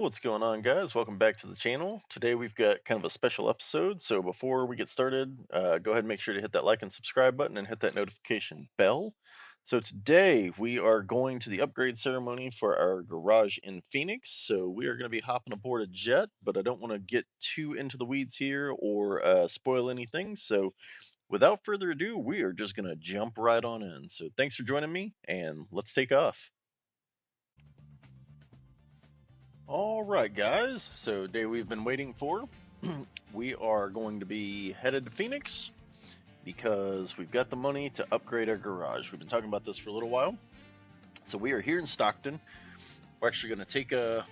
What's going on, guys? Welcome back to the channel. Today we've got kind of a special episode, so before we get started, go ahead and make sure to hit that like and subscribe button and hit that notification bell. So today we are going to the upgrade ceremony for our garage in Phoenix. So we are going to be hopping aboard a jet, but I don't want to get too into the weeds here or spoil anything. So without further ado, we are just going to jump right on in. So thanks for joining me, and let's take off. All right, guys. So, day we've been waiting for. We are going to be headed to Phoenix because we've got the money to upgrade our garage. We've been talking about this for a little while. So, we are here in Stockton. We're actually going to take a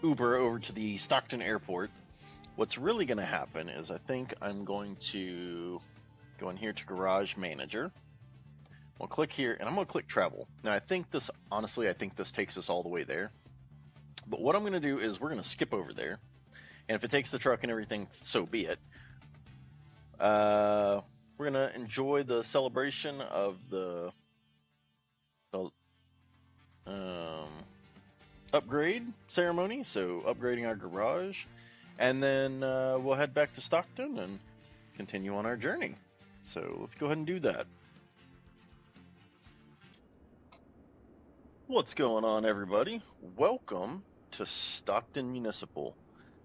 Uber over to the Stockton airport. What's really going to happen is I think I'm going to go in here to Garage Manager. We'll click here and I'm going to click Travel. Now, I think this takes us all the way there. But what I'm going to do is we're going to skip over there. And if it takes the truck and everything, so be it. We're gonna enjoy the celebration of the upgrade ceremony. So upgrading our garage, and then we'll head back to Stockton and continue on our journey. So let's go ahead and do that. What's going on, everybody? Welcome to Stockton Municipal.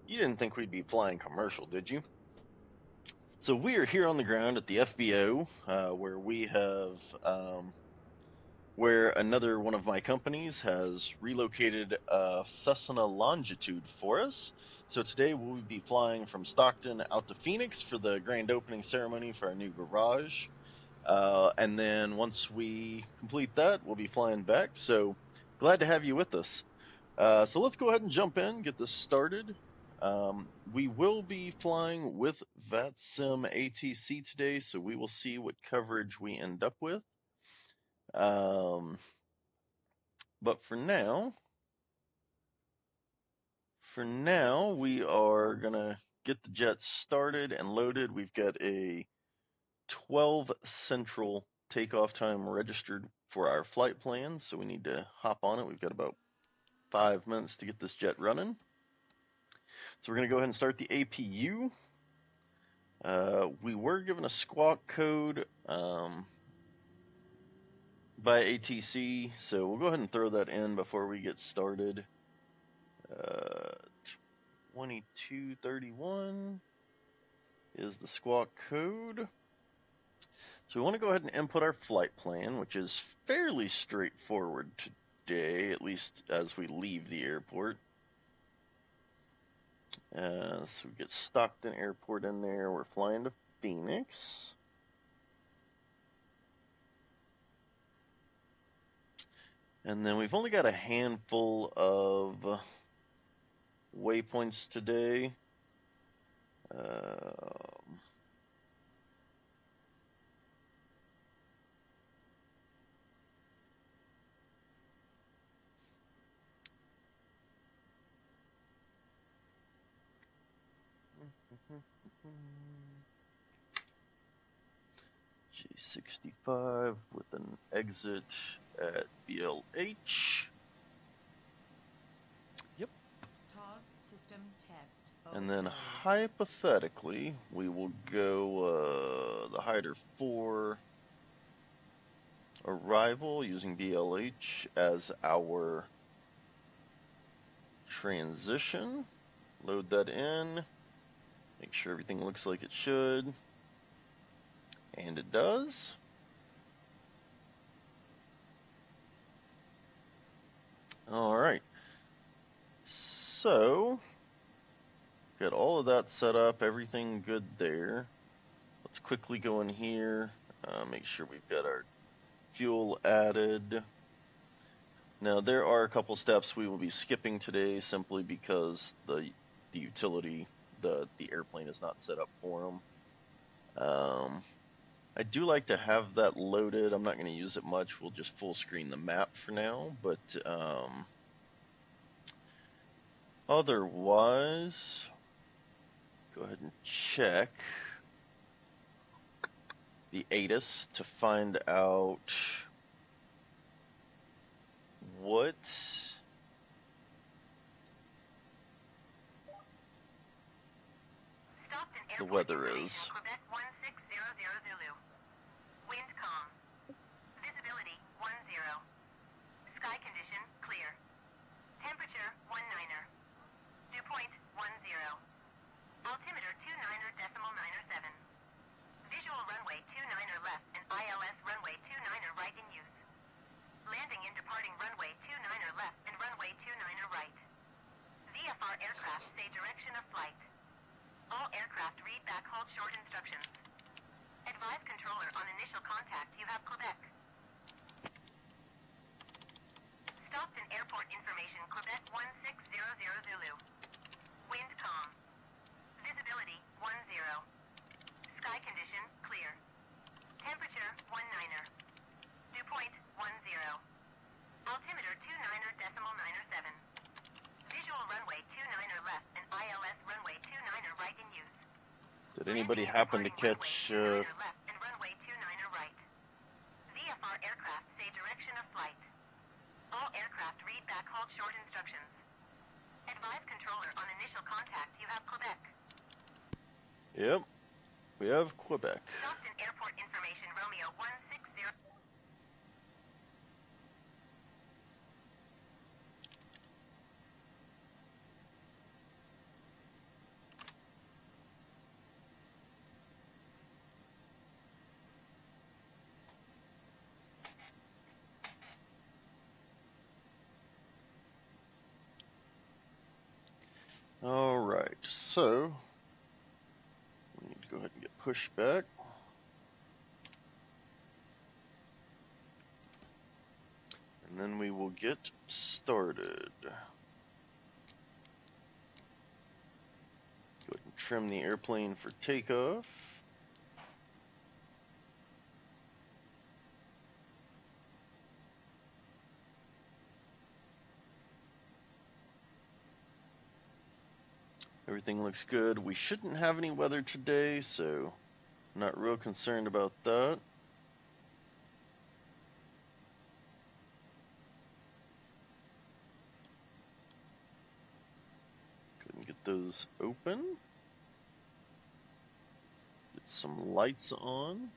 You didn't think we'd be flying commercial, did you? So we are here on the ground at the FBO, where we have, where another one of my companies has relocated a Cessna Longitude for us. So today we'll be flying from Stockton out to Phoenix for the grand opening ceremony for our new garage. And then once we complete that, we'll be flying back. So glad to have you with us. So let's go ahead and jump in, get this started. We will be flying with VATSIM ATC today, so we will see what coverage we end up with. But for now, we are gonna get the jet started and loaded. We've got a 12 central takeoff time registered for our flight plan, so we need to hop on it. We've got about 5 minutes to get this jet running. So we're gonna go ahead and start the APU. We were given a squawk code by ATC, so we'll go ahead and throw that in before we get started. 2231 is the squawk code. So we want to go ahead and input our flight plan, which is fairly straightforward today, at least as we leave the airport. So we get Stockton Airport in there. We're flying to Phoenix. And then we've only got a handful of waypoints today. G65 with an exit at BLH. Yep. TOS system test. And then hypothetically, we will go the Hyder 4 arrival using BLH as our transition. Load that in. Make sure everything looks like it should. And it does. All right. So, got all of that set up, everything good there. Let's quickly go in here, make sure we've got our fuel added. Now, there are a couple steps we will be skipping today simply because the utility, the airplane is not set up for them. I do like to have that loaded. I'm not going to use it much. We'll just full screen the map for now, but otherwise, go ahead and check the ATS to find out what the weather is. Quebec 1600 Zulu. Wind calm. Visibility 10. Sky condition clear. Temperature 19er. Dew point 10. Altimeter 29.97. Visual runway 29er left and ILS runway 29er right in use. Landing and departing runway 29er left and runway 29er right. VFR aircraft say direction of flight. All aircraft read back hold short instructions. Advise controller on initial contact you have Quebec. Stockton Airport information Quebec 1600 Zulu. Wind calm. Visibility 10. Sky condition clear. Temperature 19er. Dew point 10. Altimeter 29.97. Visual runway 29er left and ILS runway 29er right in use. Did anybody happen to catch left and runway 29er right. VFR aircraft say direction of flight. All aircraft read back hold short instructions. Advise controller on initial contact you have Quebec. Yep, we have Quebec. Stockton Airport information Romeo 160. Alright, so we need to go ahead and get pushed back. And then we will get started. Go ahead and trim the airplane for takeoff. Everything looks good. We shouldn't have any weather today, so I'm not real concerned about that. Couldn't get those open. Get some lights on.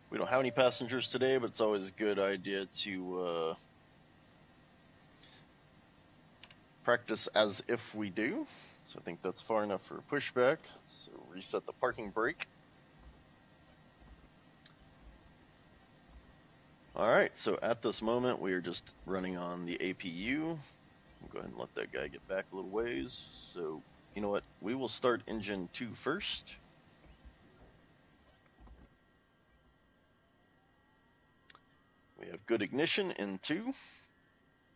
We don't have any passengers today, but it's always a good idea to practice as if we do. So I think that's far enough for a pushback. So reset the parking brake. All right, so at this moment, we are just running on the APU. We'll go ahead and let that guy get back a little ways. So, you know what? We will start engine 2 first. We have good ignition in 2.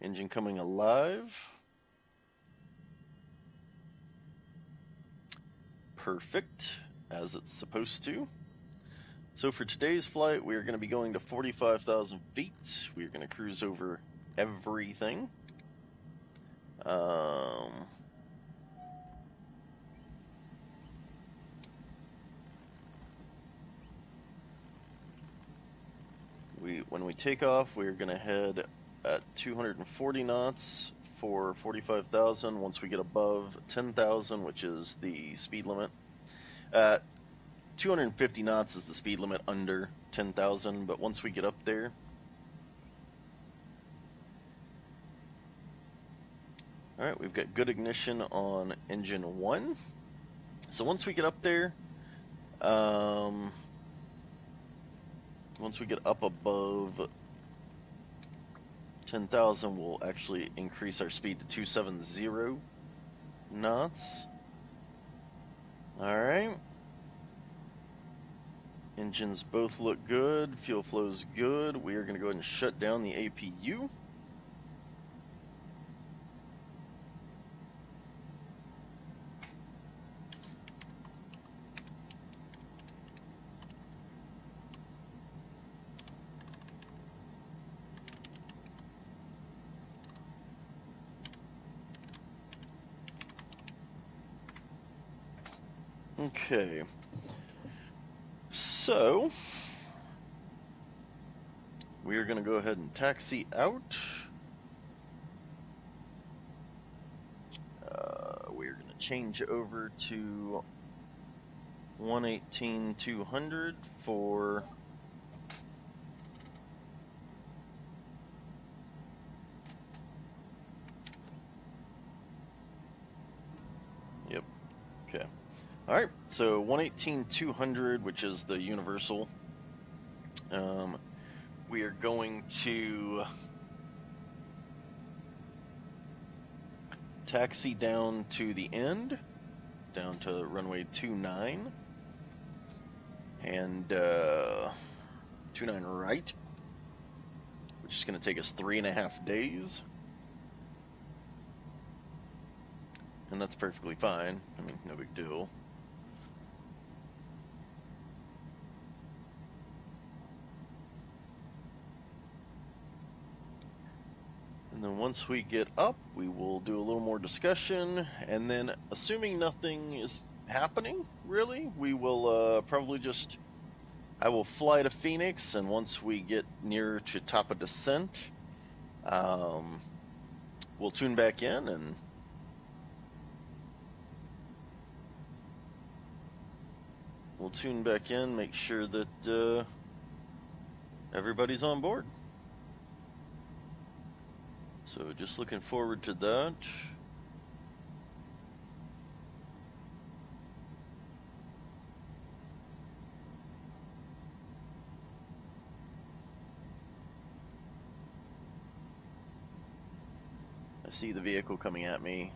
Engine coming alive. Perfect, as it's supposed to. So for today's flight, we are going to be going to 45,000 feet. We are going to cruise over everything. When we take off, we're going to head at 240 knots for 45,000. Once we get above 10,000, which is the speed limit, 250 knots is the speed limit under 10,000. But once we get up there, all right, we've got good ignition on engine 1. So once we get up there, once we get up above 10,000, we'll actually increase our speed to 270 knots. All right. Engines both look good. Fuel flow's good. We are going to go ahead and shut down the APU. Okay, so We are going to go ahead and taxi out. We're going to change over to 118,200 for yep. Okay. All right. So 118,200, which is the universal. We are going to taxi down to the end, down to runway 29, and 29 right, which is going to take us 3.5 days. And that's perfectly fine. I mean, no big deal. And then once we get up, we will do a little more discussion. And then, assuming nothing is happening, really, we will probably just, I will fly to Phoenix. And once we get near to top of descent, we'll tune back in and make sure that everybody's on board. So just looking forward to that. I see the vehicle coming at me.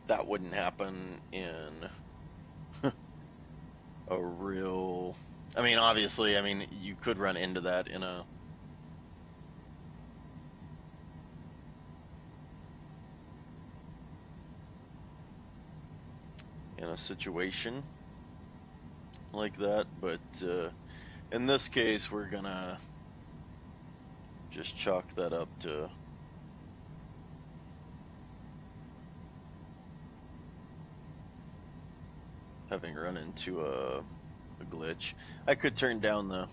That wouldn't happen in a real, I mean, obviously, I mean, you could run into that in a situation like that, but in this case, we're gonna just chalk that up to having run into a glitch. I could turn down the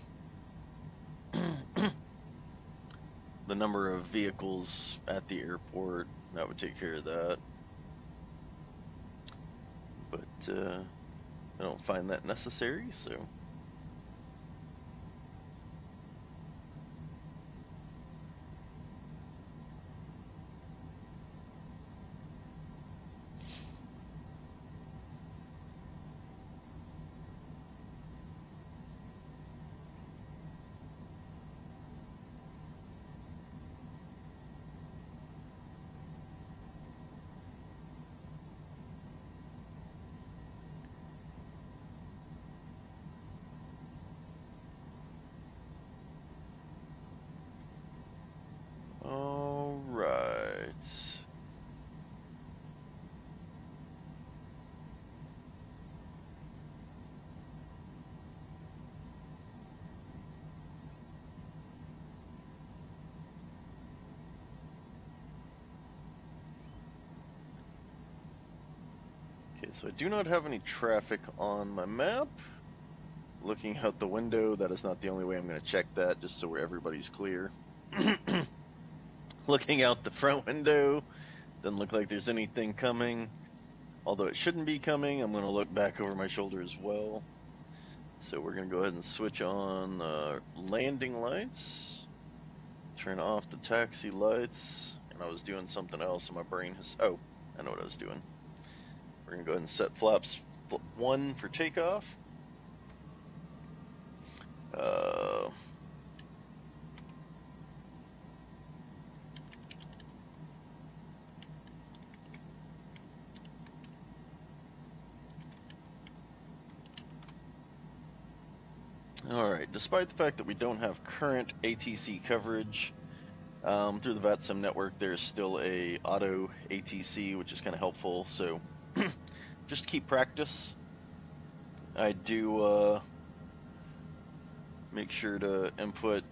the number of vehicles at the airport. That would take care of that. But I don't find that necessary, so. All right. Okay, so I do not have any traffic on my map. Looking out the window, that is not the only way I'm going to check that, just so everybody's clear. Looking out the front window, doesn't look like there's anything coming. Although it shouldn't be coming, I'm going to look back over my shoulder as well. So we're going to go ahead and switch on the landing lights. Turn off the taxi lights. And I was doing something else and my brain has, oh, I know what I was doing. We're going to go ahead and set flaps 1 for takeoff. All right, despite the fact that we don't have current ATC coverage through the VATSIM network, there's still a auto ATC, which is kind of helpful. So just keep practice. I do make sure to input,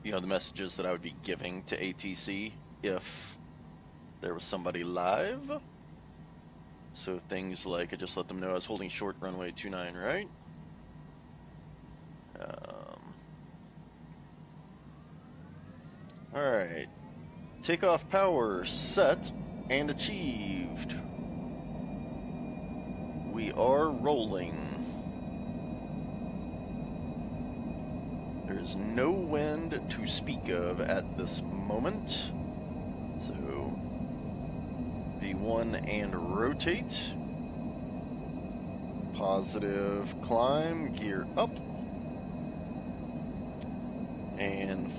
the messages that I would be giving to ATC if there was somebody live. So things like, I just let them know I was holding short runway 29, right? Alright. Takeoff power set and achieved. We are rolling. There's no wind to speak of at this moment. So, V1 and rotate. Positive climb, gear up. And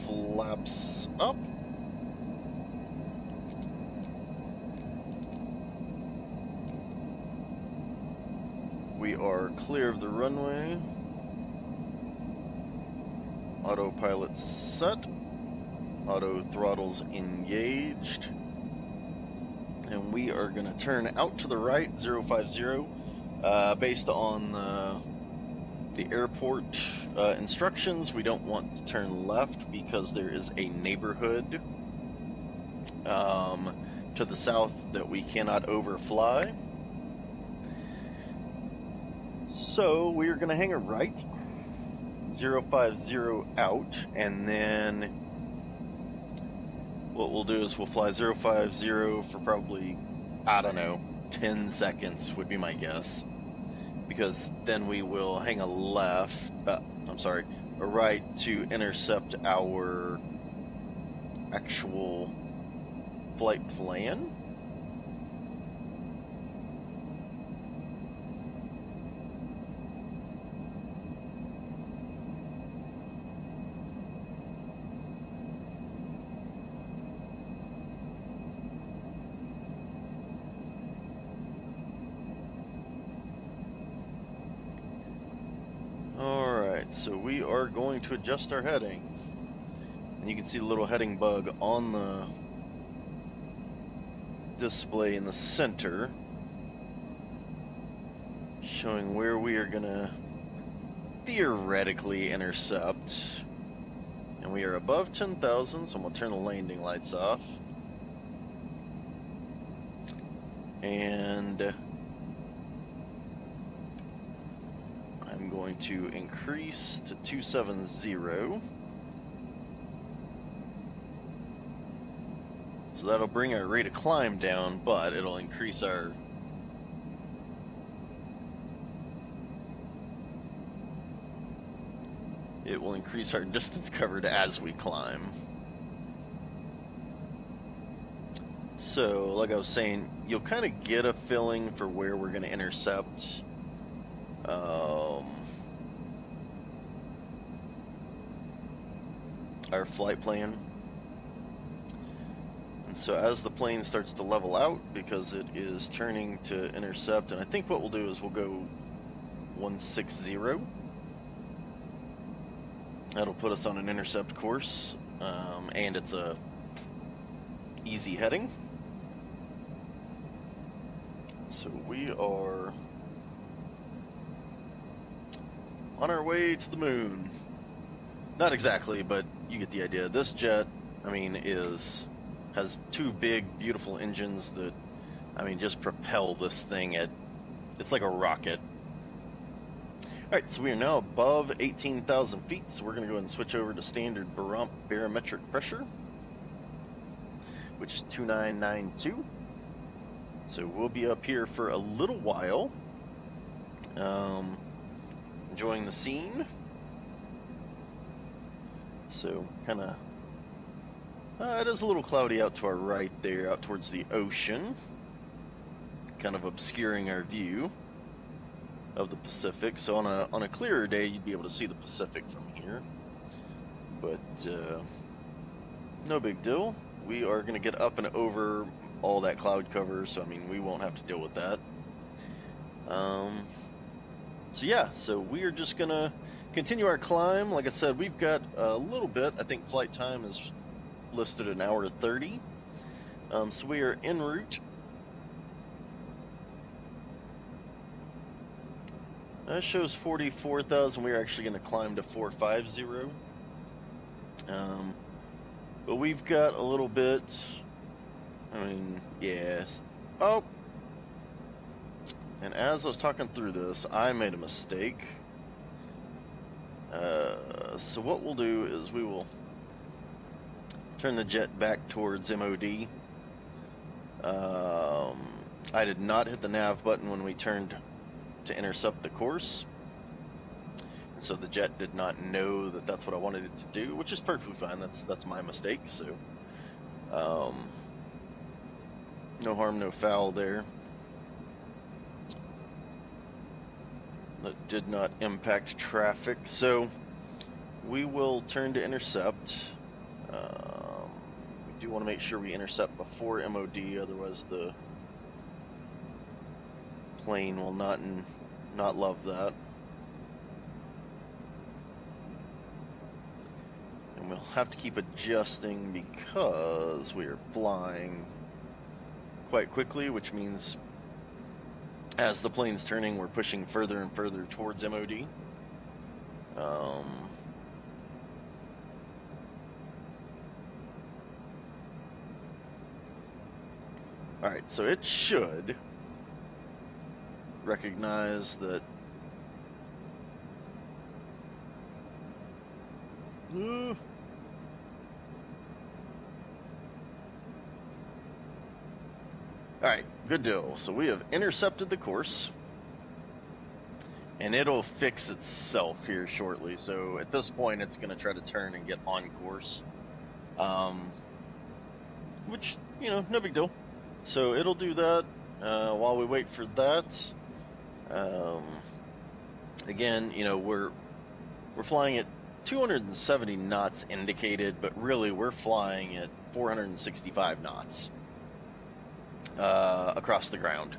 flaps up. We are clear of the runway. Autopilot set. Auto throttles engaged. And we are going to turn out to the right, 050. Based on the airport instructions, we don't want to turn left because there is a neighborhood to the south that we cannot overfly. So we are going to hang a right, 050 out, and then what we'll do is we'll fly 050 for probably, I don't know, 10 seconds would be my guess. Because then we will hang a a right to intercept our actual flight plan. Alright, so we are going to adjust our heading. And you can see the little heading bug on the display in the center, showing where we are going to theoretically intercept. And we are above 10,000, so I'm going to turn the landing lights off. And I'm going to increase to 270. So that'll bring our rate of climb down, but it'll increase our distance covered as we climb. So, like I was saying, you'll kind of get a feeling for where we're going to intercept. Our flight plan. And so as the plane starts to level out, because it is turning to intercept, and I think what we'll do is we'll go 160. That'll put us on an intercept course, and it's a easy heading. So we are on our way to the moon. Not exactly, but you get the idea. This jet, I mean, has two big, beautiful engines that, I mean, just propel this thing it's like a rocket. Alright, so we are now above 18,000 feet, so we're going to go ahead and switch over to standard barometric pressure, which is 2992. So we'll be up here for a little while, enjoying the scene. So kind of, it is a little cloudy out to our right there, out towards the ocean, kind of obscuring our view of the Pacific. So on a clearer day, you'd be able to see the Pacific from here, but no big deal. We are going to get up and over all that cloud cover, so I mean, we won't have to deal with that. So yeah, so we are just going to continue our climb. Like I said, we've got a little bit. I think flight time is listed an hour 30. So we are en route. That shows 44,000. We're actually going to climb to 450. But we've got a little bit. I mean, yes. Oh, And as I was talking through this, I made a mistake. So what we'll do is we will turn the jet back towards MOD. I did not hit the nav button when we turned to intercept the course. So the jet did not know that that's what I wanted it to do, which is perfectly fine. That's my mistake. So, no harm, no foul there. That did not impact traffic. So we will turn to intercept. We do want to make sure we intercept before MOD, otherwise the plane will not love that. And we'll have to keep adjusting because we are flying quite quickly, which means as the plane's turning, we're pushing further and further towards MOD. Alright, so it should recognize that. Alright, good deal. So we have intercepted the course, and it'll fix itself here shortly. So at this point, it's going to try to turn and get on course, which, you know, no big deal. So it'll do that while we wait for that. Again, you know, we're flying at 270 knots indicated, but really we're flying at 465 knots across the ground.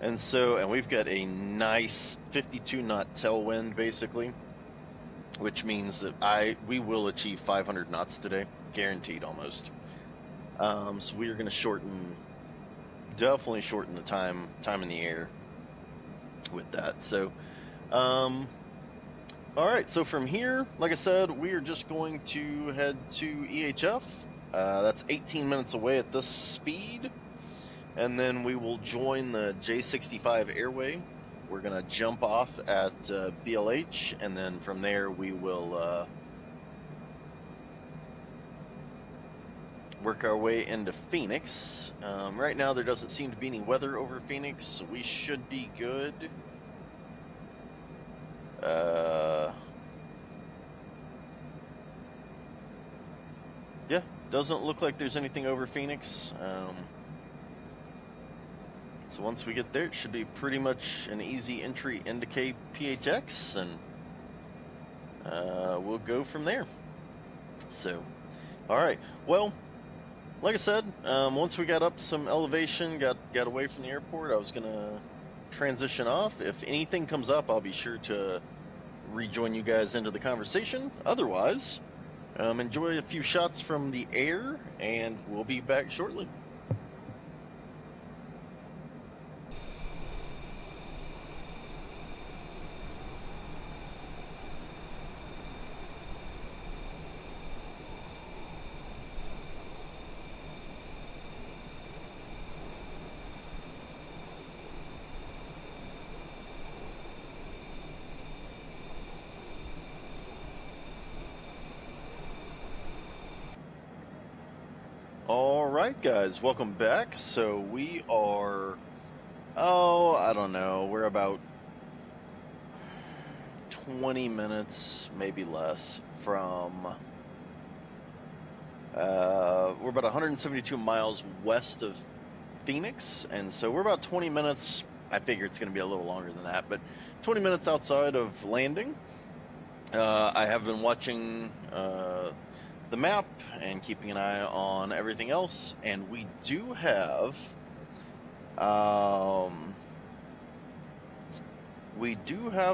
And we've got a nice 52 knot tailwind basically, which means that we will achieve 500 knots today, guaranteed almost. So we are going to definitely shorten the time in the air with that. So, all right. So from here, like I said, we are just going to head to EHF. That's 18 minutes away at this speed. And then we will join the J65 airway. We're going to jump off at BLH, and then from there we will work our way into Phoenix. Right now there doesn't seem to be any weather over Phoenix, so we should be good. Yeah, doesn't look like there's anything over Phoenix. So once we get there, it should be pretty much an easy entry into KPHX, and we'll go from there. So, all right. Well, like I said, once we got up some elevation, got away from the airport, I was gonna transition off. If anything comes up, I'll be sure to rejoin you guys into the conversation. Otherwise, enjoy a few shots from the air, and we'll be back shortly. All right, guys, welcome back. So we are, I don't know, we're about 20 minutes, maybe less, from, we're about 172 miles west of Phoenix, and so we're about 20 minutes, I figure it's going to be a little longer than that, but 20 minutes outside of landing. I have been watching the map and keeping an eye on everything else, and we do have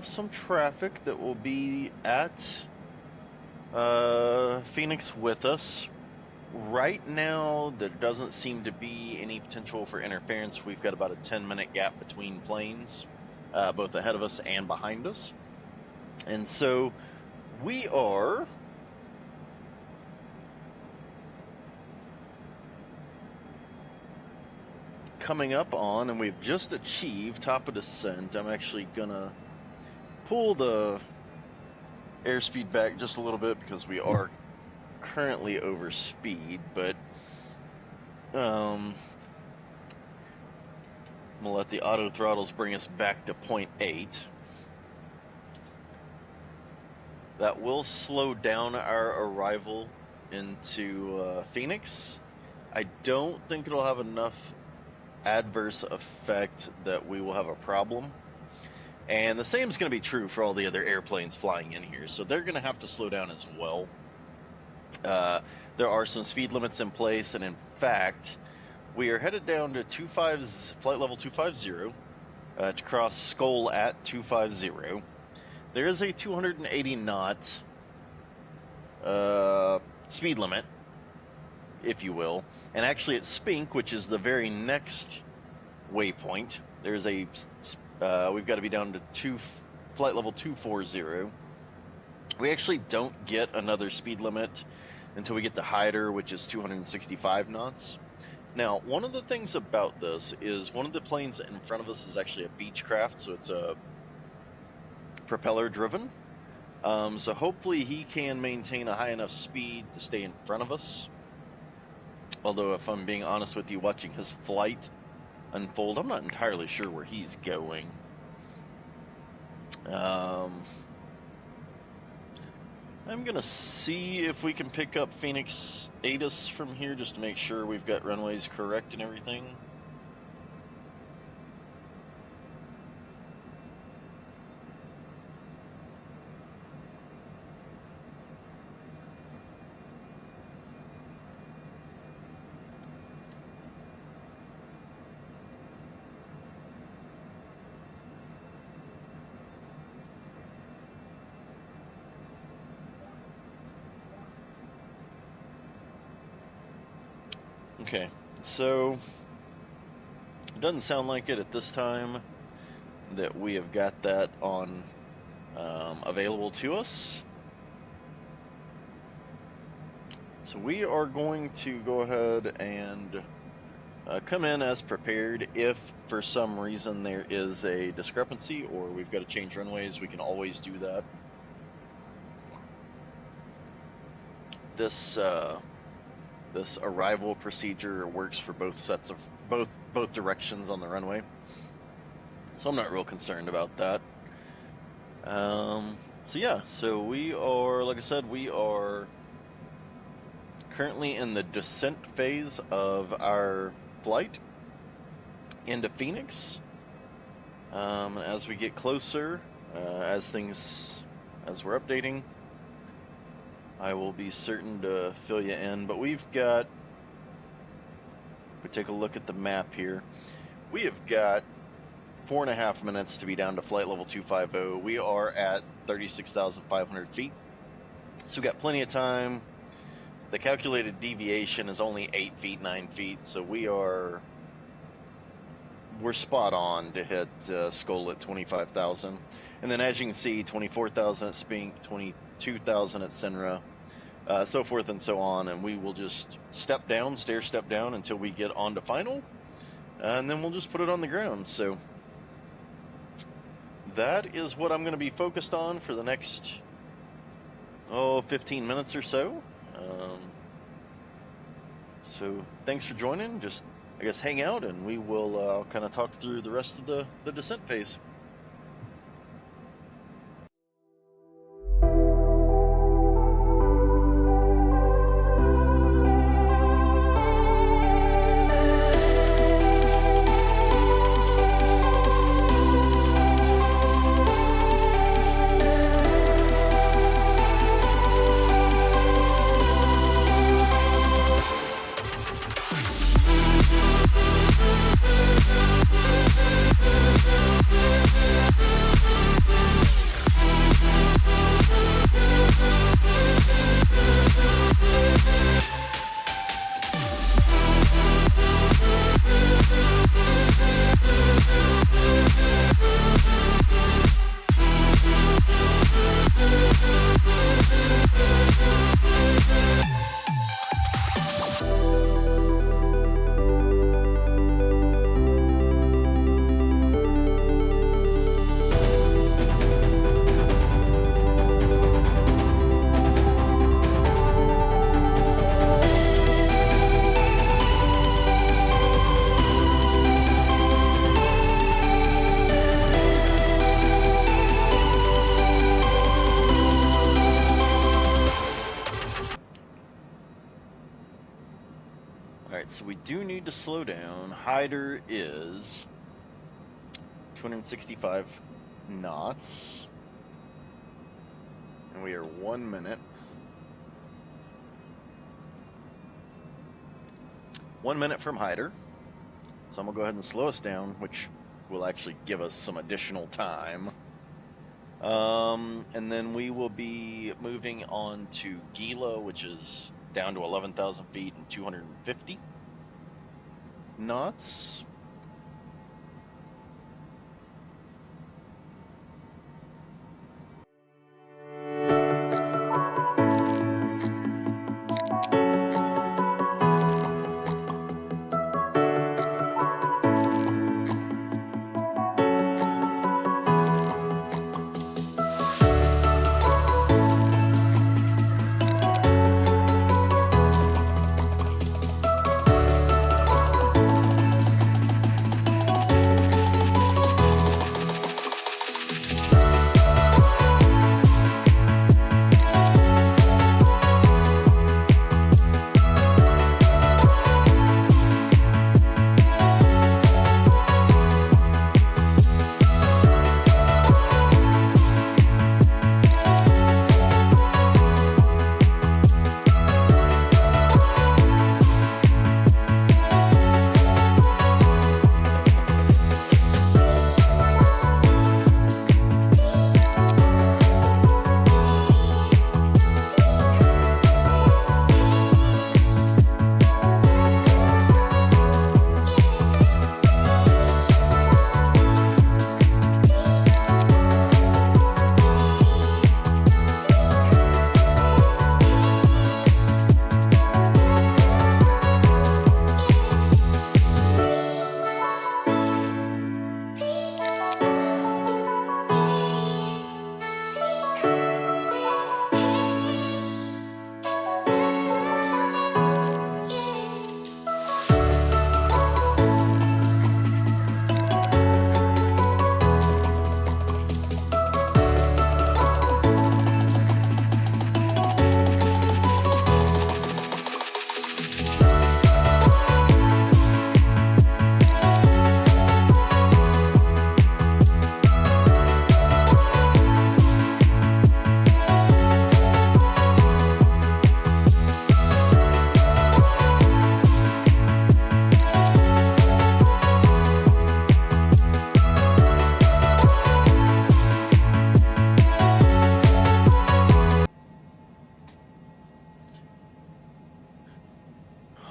some traffic that will be at Phoenix with us. Right now, there doesn't seem to be any potential for interference. We've got about a 10-minute gap between planes, both ahead of us and behind us. And so we are coming up on, and we've just achieved top of descent. I'm actually gonna pull the airspeed back just a little bit because we are currently over speed, but I'm gonna let the auto throttles bring us back to 0.8. That will slow down our arrival into Phoenix. I don't think it'll have enough adverse effect that we will have a problem. And the same is going to be true for all the other airplanes flying in here, so they're going to have to slow down as well. There are some speed limits in place, and in fact, we are headed down to flight level 250 to cross Skull at 250. There is a 280 knot speed limit, if you will, and actually at Spink, which is the very next waypoint, there's a we've got to be down to flight level 240. We actually don't get another speed limit until we get to Hyder, which is 265 knots. Now, one of the things about this is one of the planes in front of us is actually a Beechcraft, so it's a propeller driven. So hopefully he can maintain a high enough speed to stay in front of us. Although, if I'm being honest with you, watching his flight unfold, I'm not entirely sure where he's going. I'm gonna see if we can pick up Phoenix ATIS from here just to make sure we've got runways correct and everything. Okay, so it doesn't sound like it at this time that we have got that on available to us. So we are going to go ahead and come in as prepared. If for some reason there is a discrepancy or we've got to change runways, we can always do that. This arrival procedure works for both sets of both directions on the runway, so I'm not real concerned about that. So yeah, so we are, like I said, we are currently in the descent phase of our flight into Phoenix. As we get closer, as we're updating, I will be certain to fill you in. But we take a look at the map here. We have got 4.5 minutes to be down to flight level 250. We are at 36,500 feet. So we've got plenty of time. The calculated deviation is only 8 feet, 9 feet. So we're spot on to hit Skull at 25,000. And then as you can see, 24,000 at Spink, 22,000 at Senra, so forth and so on. And we will just stair step down until we get on to final. And then we'll just put it on the ground. So that is what I'm going to be focused on for the next 15 minutes or so. So thanks for joining. Just, I guess, hang out and we will kind of talk through the rest of the descent phase. Alright, so we do need to slow down. Hyder is 265 knots. And we are 1 minute. 1 minute from Hyder. So I'm going to go ahead and slow us down, which will actually give us some additional time. And then we will be moving on to Gila, which is down to 11,000 feet and 250 knots.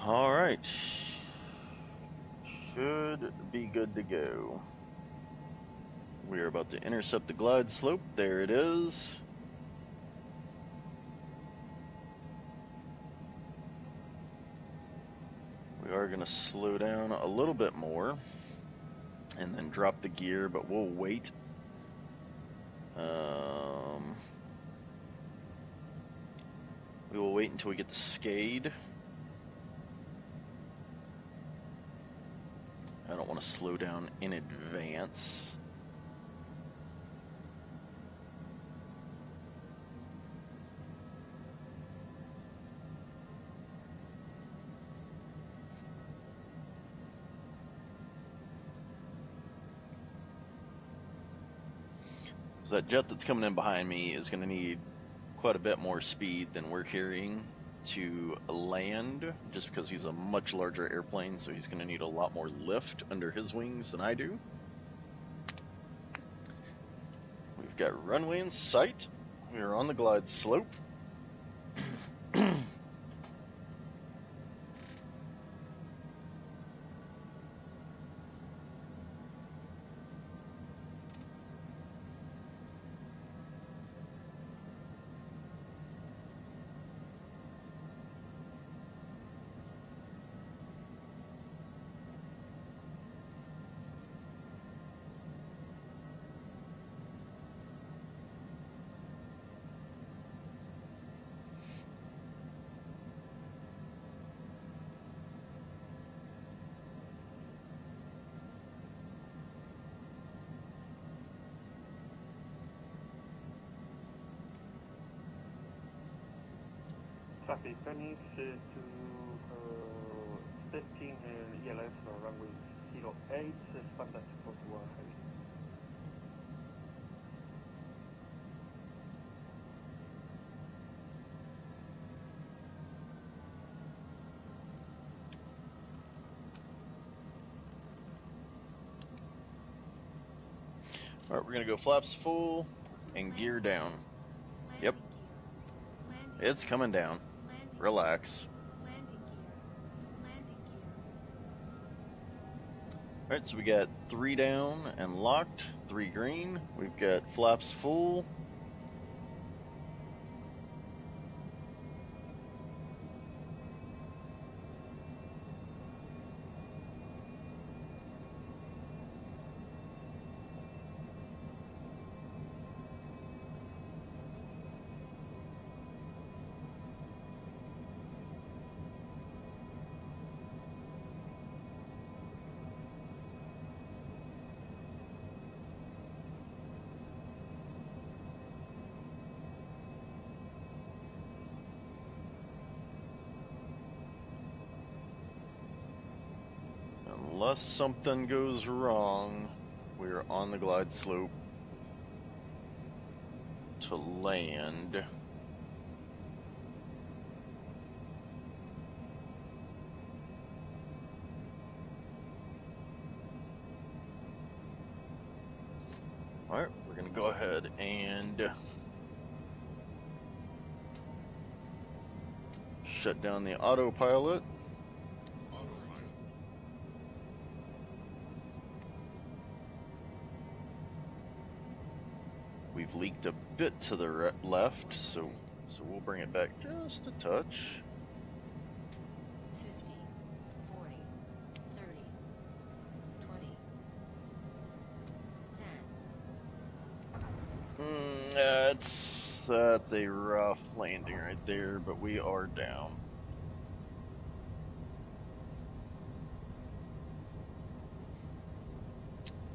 All right. Should be good to go. We are about to intercept the glide slope. There it is. We are going to slow down a little bit more and then drop the gear, but we'll wait. We will wait until we get the Scade. I don't want to slow down in advance. So that jet that's coming in behind me is going to need quite a bit more speed than we're carrying to land, just because he's a much larger airplane, so he's going to need a lot more lift under his wings than I do. We've got runway in sight. We are on the glide slope. Traffic, Penny to KLM for runway 08, expand that to 41 heavy. All right, we're gonna go flaps full and gear down. Yep, Landing gear. Landing it's gear. coming down. Landing Relax. gear. Landing gear. Landing gear. All right, so we got 3 down and locked, 3 green. We've got flaps full. Unless something goes wrong, we're on the glide slope to land. All right, we're gonna go ahead and shut down the autopilot. 200. We've leaked a bit to the left, so we'll bring it back just a touch. 50. 40. 30. 20. 10. That's a rough landing right there, but we are down.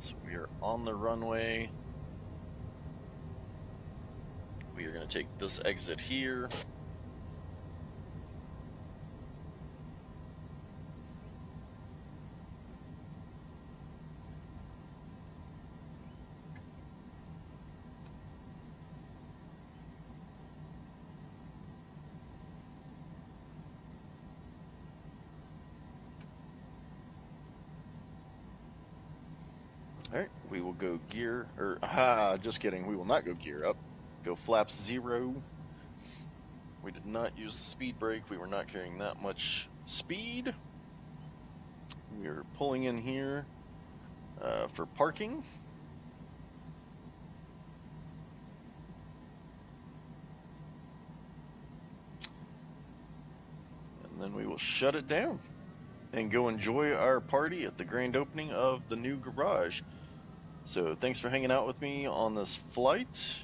So we are on the runway. We are going to take this exit here. All right, we will go gear, just kidding. We will not go gear up. Go flaps 0. We did not use the speed brake. We were not carrying that much speed. We are pulling in here for parking. And then we will shut it down and go enjoy our party at the grand opening of the new garage. So thanks for hanging out with me on this flight.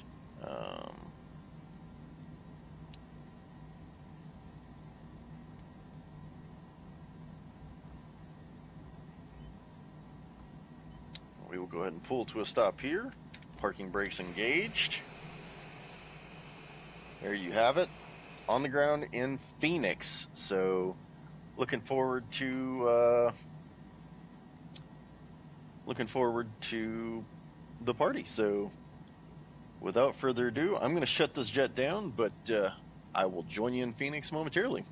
We will go ahead and pull to a stop here. Parking brakes engaged. There you have it. On the ground in Phoenix. So looking forward to the party. So without further ado, I'm going to shut this jet down, but I will join you in Phoenix momentarily.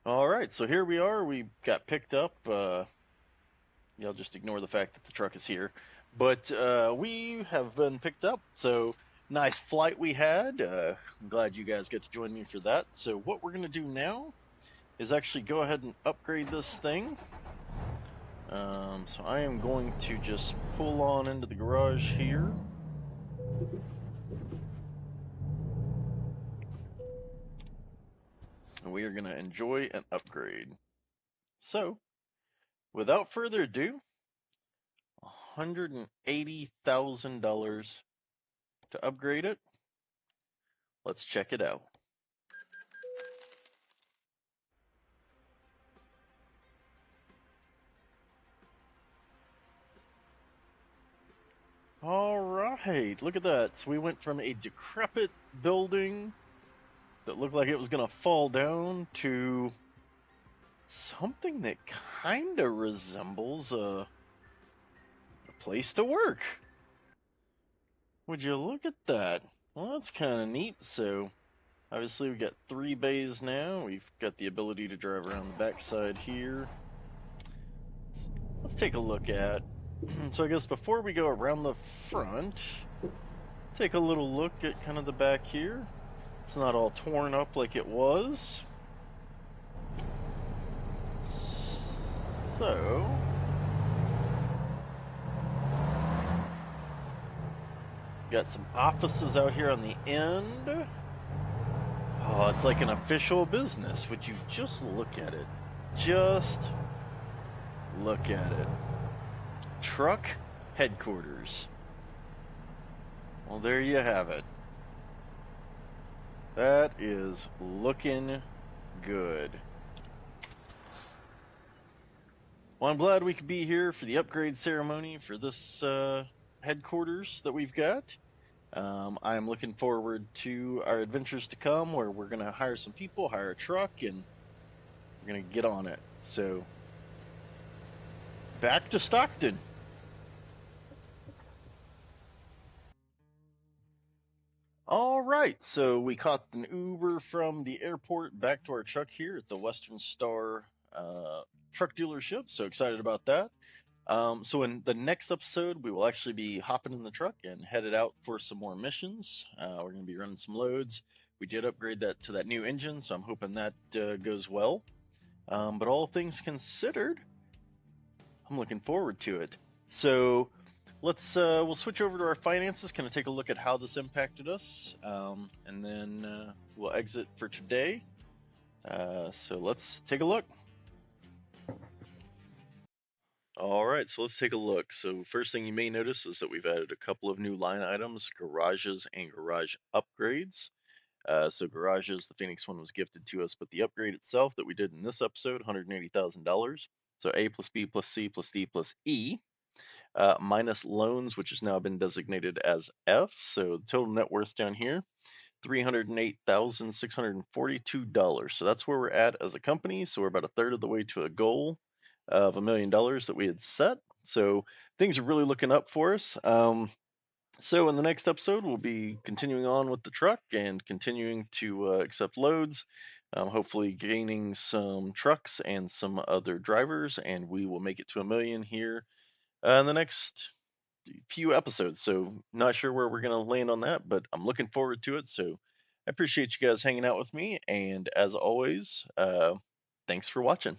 All right, so here we are. We got picked up. Y'all just ignore the fact that the truck is here. But we have been picked up. So nice flight we had. I'm glad you guys get to join me for that. So what we're going to do now is actually go ahead and upgrade this thing. So I am going to just pull on into the garage here. And we are going to enjoy an upgrade. So without further ado, $180,000 to upgrade it. Let's check it out. All right. right, look at that. So we went from a decrepit building that looked like it was going to fall down to something that kind of resembles a place to work. Would you look at that? Well, that's kind of neat. So obviously we've got 3 bays now. We've got the ability to drive around the backside here. Let's take a look at. So I guess before we go around the front, take a little look at kind of the back here. It's not all torn up like it was. So got some offices out here on the end. Oh, it's like an official business. Would you just look at it? Just look at it. Truck headquarters. Well, there you have it. That is looking good. Well, I'm glad we could be here for the upgrade ceremony for this headquarters that we've got. I'm looking forward to our adventures to come where we're going to hire some people, hire a truck, and we're going to get on it. So, back to Stockton. All right, so we caught an Uber from the airport back to our truck here at the Western Star truck dealership. So excited about that. So in the next episode, we will actually be hopping in the truck and headed out for some more missions. We're going to be running some loads. We did upgrade that to that new engine, so I'm hoping that goes well. But all things considered, I'm looking forward to it. So we'll switch over to our finances, kind of take a look at how this impacted us, and then we'll exit for today. So let's take a look. All right, so let's take a look. So first thing you may notice is that we've added a couple of new line items, garages and garage upgrades. So garages, the Phoenix one was gifted to us, but the upgrade itself that we did in this episode, $180,000. So A plus B plus C plus D plus E, minus loans, which has now been designated as F. So the total net worth down here, $308,642. So that's where we're at as a company. So we're about a third of the way to a goal of $1 million that we had set. So things are really looking up for us. So in the next episode, we'll be continuing on with the truck and continuing to accept loads, hopefully gaining some trucks and some other drivers, and we will make it to $1 million here in the next few episodes. So not sure where we're going to land on that, but I'm looking forward to it. So I appreciate you guys hanging out with me, and as always, thanks for watching.